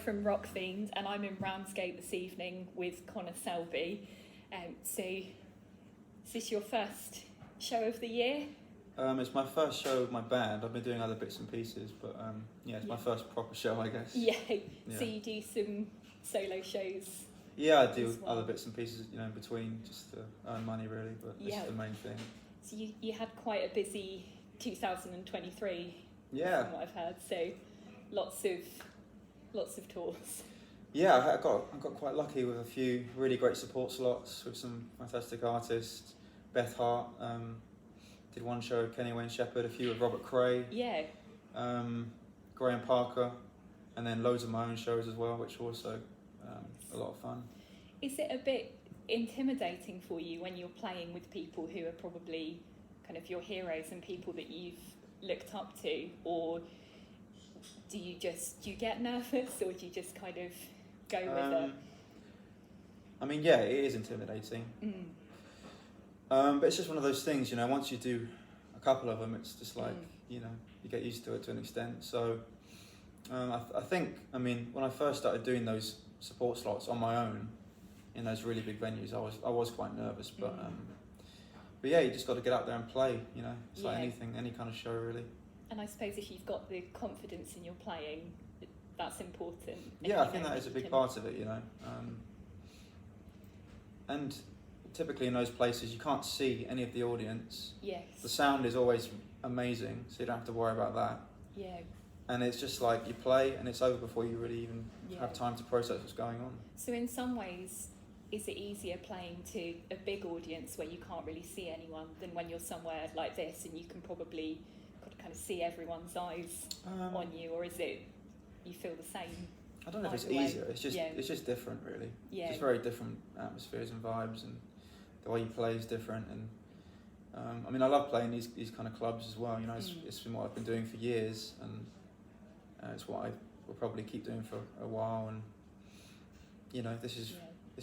from Rockfiend, and I'm in Ramsgate this evening with Connor Selby. So, is this your first show of the year? It's my first show with my band. I've been doing other bits and pieces, but it's my first proper show, I guess. Yeah. So you do some solo shows? Yeah, I do other bits and pieces, in between, just to earn money, really. But this is the main thing. So you had quite a busy 2023. Yeah. From what I've heard, so lots of tours. Yeah, I got quite lucky with a few really great support slots with some fantastic artists. Beth Hart, did one show with Kenny Wayne Shepherd, a few with Robert Cray. Yeah. Graham Parker, and then loads of my own shows as well, which were also a lot of fun. Is it a bit intimidating for you when you're playing with people who are probably kind of your heroes and people that you've looked up to, or do you get nervous, or do you just kind of go with it? I mean, yeah, it is intimidating. But it's just one of those things, once you do a couple of them, it's just like, you get used to it to an extent. So I think, when I first started doing those support slots on my own in those really big venues, I was quite nervous, but yeah, you just got to get out there and play, it's like anything, any kind of show really. And I suppose if you've got the confidence in your playing, that's important. Yeah, I think that is a big part of it, and typically in those places you can't see any of the audience. Yes. The sound is always amazing, so you don't have to worry about that. Yeah. And it's just like you play and it's over before you really even have time to process what's going on. So in some ways, is it easier playing to a big audience where you can't really see anyone than when you're somewhere like this and you can probably kind of see everyone's eyes on you, or is it you feel the same? I don't know if it's easier. It's just different, really. Yeah. It's just very different atmospheres and vibes, and the way you play is different. And I love playing these kind of clubs as well. It's been what I've been doing for years, and it's what I will probably keep doing for a while. And this is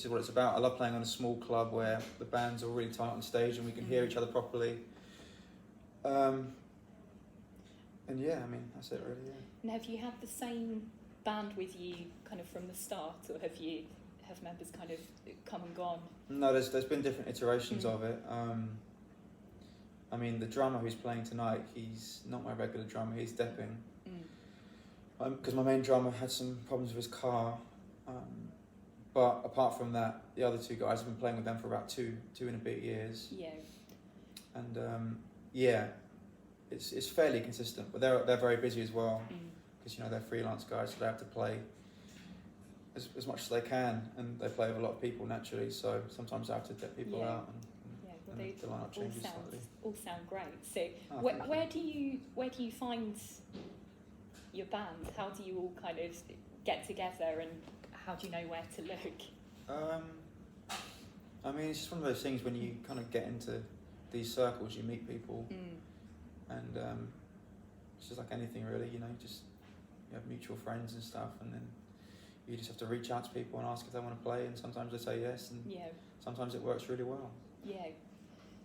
what it's about. I love playing on a small club where the band's all really tight on stage and we can hear each other properly. And that's it really. Yeah. And have you had the same band with you kind of from the start, or have members kind of come and gone? No, there's been different iterations of it. The drummer who's playing tonight, he's not my regular drummer, he's depping. Because my main drummer had some problems with his car. But apart from that, the other two guys, have been playing with them for about two and a bit years. Yeah. And it's fairly consistent, but they're very busy as well, because they're freelance guys, so they have to play as much as they can, and they play with a lot of people naturally. So sometimes I have to get people out, and the lineup changes slightly. All sound great. So where do you find your band? How do you all kind of get together, and how do you know where to look? It's just one of those things when you kind of get into these circles, you meet people, and it's just like anything really, you have mutual friends and stuff, and then you just have to reach out to people and ask if they want to play, and sometimes they say yes, and sometimes it works really well. Yeah.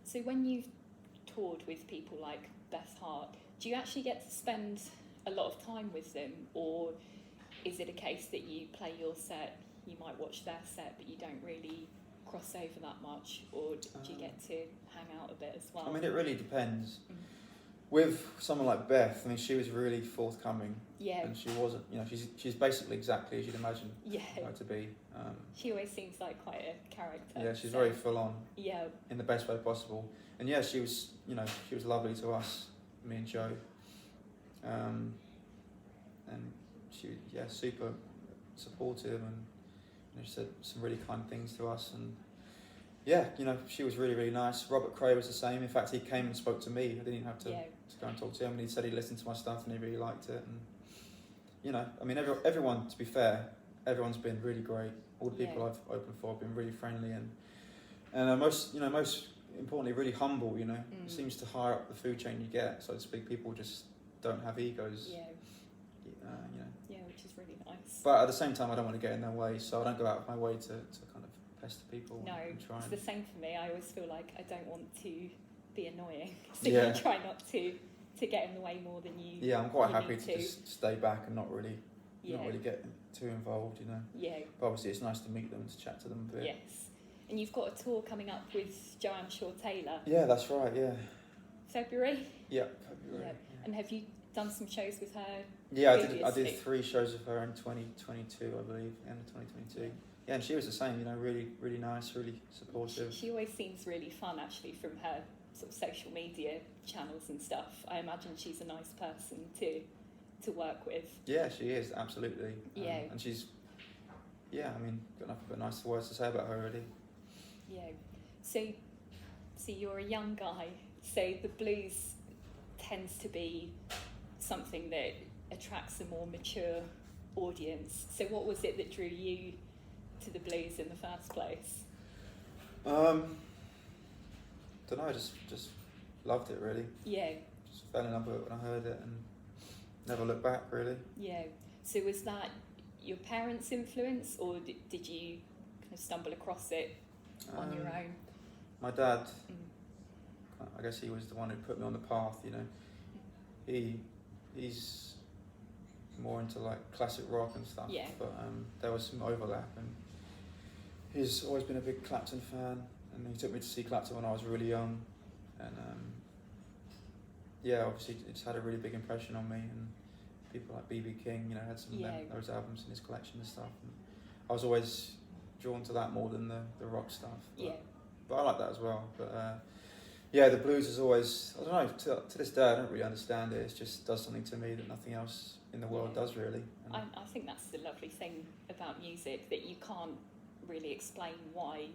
So when you've toured with people like Beth Hart, do you actually get to spend a lot of time with them, or is it a case that you play your set, you might watch their set, but you don't really cross over that much, or do you get to hang out a bit as well? It really depends. With someone like Beth, she was really forthcoming. Yeah. And she wasn't, she's basically exactly as you'd imagine her to be. She always seems like quite a character. Yeah, she's very full on. Yeah. In the best way possible. And yeah, she was lovely to us, me and Joe. And she was, super supportive, and she said some really kind things to us, and she was really, really nice. Robert Cray was the same. In fact, he came and spoke to me. I didn't even have to go and talk to him, and he said he listened to my stuff and he really liked it. And everyone, to be fair, everyone's been really great. All the people I've opened for have been really friendly, and most importantly, really humble. It seems to higher up the food chain you get, so to speak, people just don't have egos. Which is really nice. But at the same time, I don't want to get in their way, so I don't go out of my way to kind of pester people. No, and try it's the same for me. I always feel like I don't want to be annoying, so you try not to get in the way more than you. Yeah, I'm quite happy to just stay back and not really Yeah. not really get too involved, you know. Yeah. But obviously it's nice to meet them and to chat to them a bit. Yes. And you've got a tour coming up with Joanne Shaw-Taylor. Yeah, that's right, yeah. February? Yeah, February. Yeah. And have you done some shows with her? Yeah, previously? I did 3 shows with her in 2022, I believe, end of 2022. Yeah, and she was the same, you know, really, really nice, really supportive. She always seems really fun, actually, from her sort of social media channels and stuff. I imagine she's a nice person to work with. Yeah, she is, absolutely. Yeah. And she's, yeah, I mean, got nothing but nice words to say about her, really. Yeah. So you're a young guy, so the blues tends to be something that attracts a more mature audience. So what was it that drew you to the blues in the first place? Don't know, just loved it, really. Yeah. Just fell in love with it when I heard it and never looked back, really. Yeah. So was that your parents' influence, or did you kind of stumble across it on your own? My dad, I guess he was the one who put me on the path, you know. He's more into like classic rock and stuff, Yeah. but there was some overlap, and he's always been a big Clapton fan, and he took me to see Clapton when I was really young, and yeah, obviously it's had a really big impression on me, and people like B.B. King, you know, had some of those albums in his collection and stuff, and I was always drawn to that more than the rock stuff. But I like that as well. But yeah, the blues is always, I don't know, to this day I don't really understand it. It just does something to me that nothing else in the world does, really. I think that's the lovely thing about music, that you can't really explain why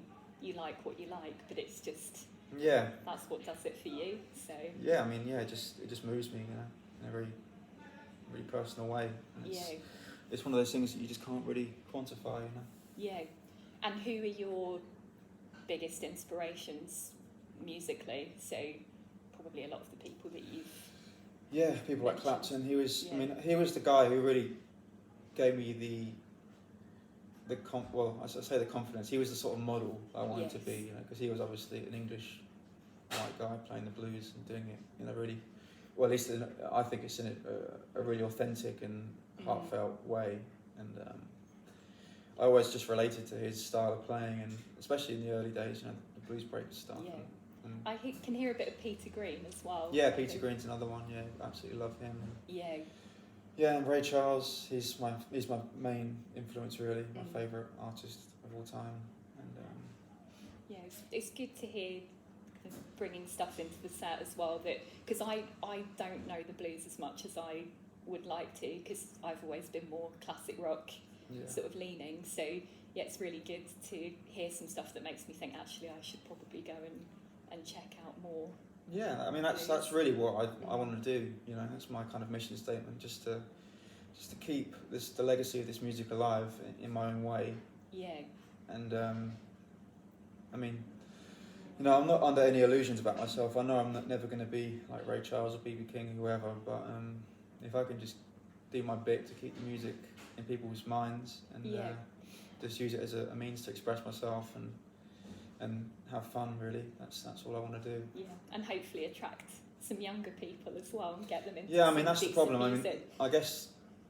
you like what you like, but it's just, that's what does it for you. So yeah, I mean, yeah, it just moves me, you know, in a very, really personal way. And it's one of those things that you just can't really quantify, you know. Yeah. And who are your biggest inspirations musically? So probably a lot of the people that you've people like Clapton. He was, Yeah. I mean, he was the guy who really gave me the confidence. He was the sort of model I wanted to be, you know, because he was obviously an English white guy playing the blues and doing it in a really, well, at least I think it's in a really authentic and heartfelt way, and I always just related to his style of playing, and especially in the early days, you know, the blues breaker stuff. Yeah. And I can hear a bit of Peter Green as well. yeah, Peter Green's another one. Yeah, absolutely love him. Yeah. Yeah, and Ray Charles, he's my main influence, really, my favourite artist of all time. And yeah, it's good to hear kind of bringing stuff into the set as well, that because I don't know the blues as much as I would like to, because I've always been more classic rock sort of leaning. So yeah, it's really good to hear some stuff that makes me think, actually I should probably go and check out more. Yeah, I mean that's really what I want to do. You know, that's my kind of mission statement, just to keep the legacy of this music alive in my own way. Yeah. And I mean, you know, I'm not under any illusions about myself. I know I'm never going to be like Ray Charles or B.B. King or whoever, but if I can just do my bit to keep the music in people's minds and just use it as a means to express myself and have fun, really. That's all I want to do. Yeah, and hopefully attract some younger people as well and get them into I mean, that's the problem. Music. I mean, I guess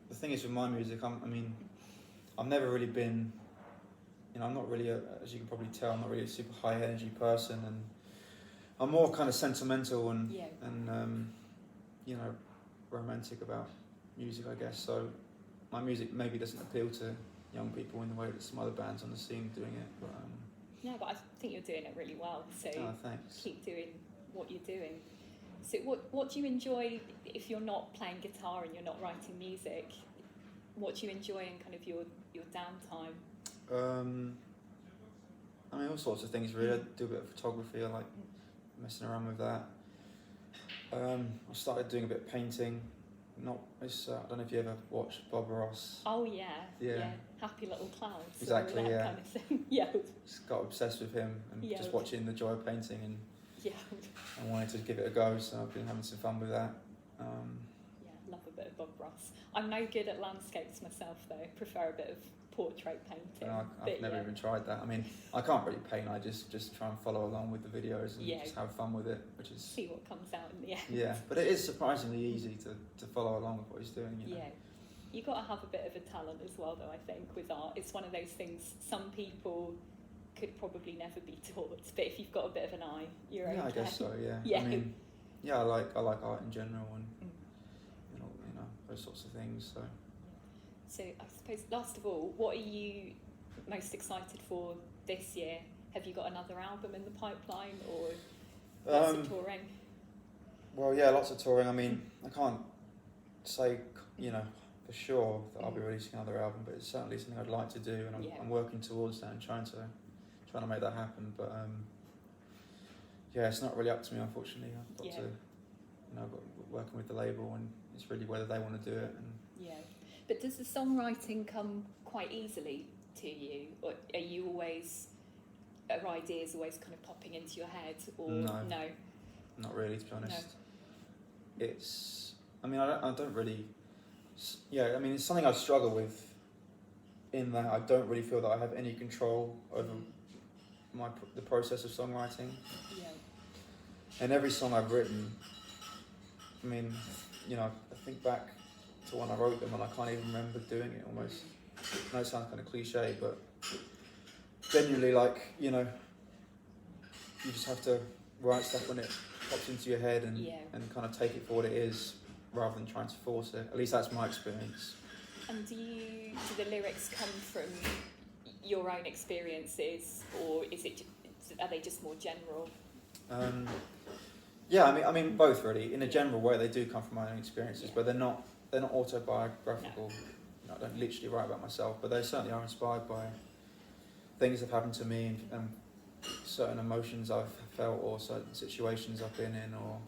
the thing is with my music, I've never really been, you know, I'm not really, as you can probably tell, I'm not really a super high energy person, and I'm more kind of sentimental and you know, romantic about music, I guess. So my music maybe doesn't appeal to young people in the way that some other bands on the scene are doing it, but no, but I think you're doing it really well, so thanks. Keep doing what you're doing. So what do you enjoy if you're not playing guitar and you're not writing music? What do you enjoy in kind of your downtime? I mean, all sorts of things, really. I do a bit of photography, I like messing around with that. I started doing a bit of painting. I don't know if you ever watched Bob Ross. Oh yeah. Happy Little Clouds. Exactly, that kind of thing. Yeah. Just got obsessed with him and just watching the joy of painting, and I wanted to give it a go, so I've been having some fun with that. Love a bit of Bob Ross. I'm no good at landscapes myself though. Prefer a bit of portrait painting. I've never even tried that. I mean, I can't really paint. I just try and follow along with the videos and just have fun with it, which is see what comes out in the end. Yeah, but it is surprisingly easy to follow along with what he's doing. You know? You got to have a bit of a talent as well, though. I think with art, it's one of those things. Some people could probably never be taught, but if you've got a bit of an eye, you're okay. Yeah, I guess so. Yeah. Yeah. I mean, yeah, I like art in general, and you know those sorts of things. So I suppose, last of all, what are you most excited for this year? Have you got another album in the pipeline, or lots of touring? Well, yeah, lots of touring. I mean, I can't say, for sure that I'll be releasing another album, but it's certainly something I'd like to do, and I'm working towards that and trying to make that happen. But yeah, it's not really up to me, unfortunately. I've got to, I've got working with the label, and it's really whether they want to do it. And but does the songwriting come quite easily to you, or are you always, are ideas always kind of popping into your head, or no? Not really, to be honest. No. It's, I mean, I don't really. Yeah, I mean, it's something I struggle with. In that I don't really feel that I have any control over the process of songwriting. Yeah. And every song I've written, I mean, I think back to when I wrote them and I can't even remember doing it almost. I know it sounds kind of cliche, but genuinely, you just have to write stuff when it pops into your head and kind of take it for what it is, rather than trying to force it. At least that's my experience. And do the lyrics come from your own experiences, or are they just more general? Yeah, I mean both really. In a general way, they do come from my own experiences, but they're not autobiographical. No. I don't literally write about myself, but they certainly are inspired by things that have happened to me, and certain emotions I've felt, or certain situations I've been in, or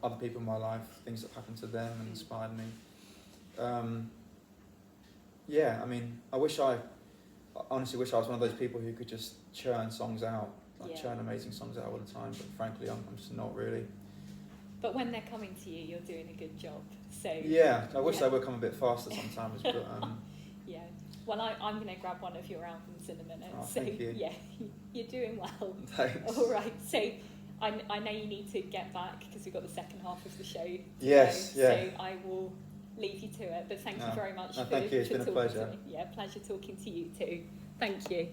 other people in my life, things that have happened to them and inspired me. Yeah, I mean, I honestly wish I was one of those people who could just churn songs out, churn amazing songs out all the time, but frankly, I'm just not really. But when they're coming to you, you're doing a good job. So yeah, I wish they would come a bit faster sometimes, but yeah. Well, I'm going to grab one of your albums in a minute. Oh, so thank you. Yeah, you're doing well. Thanks. All right, so I know you need to get back because we've got the second half of the show. Yes, yeah. So I will leave you to it, but thank you very much for thank you. It's been a pleasure. to me. Yeah, pleasure talking to you too. Thank you.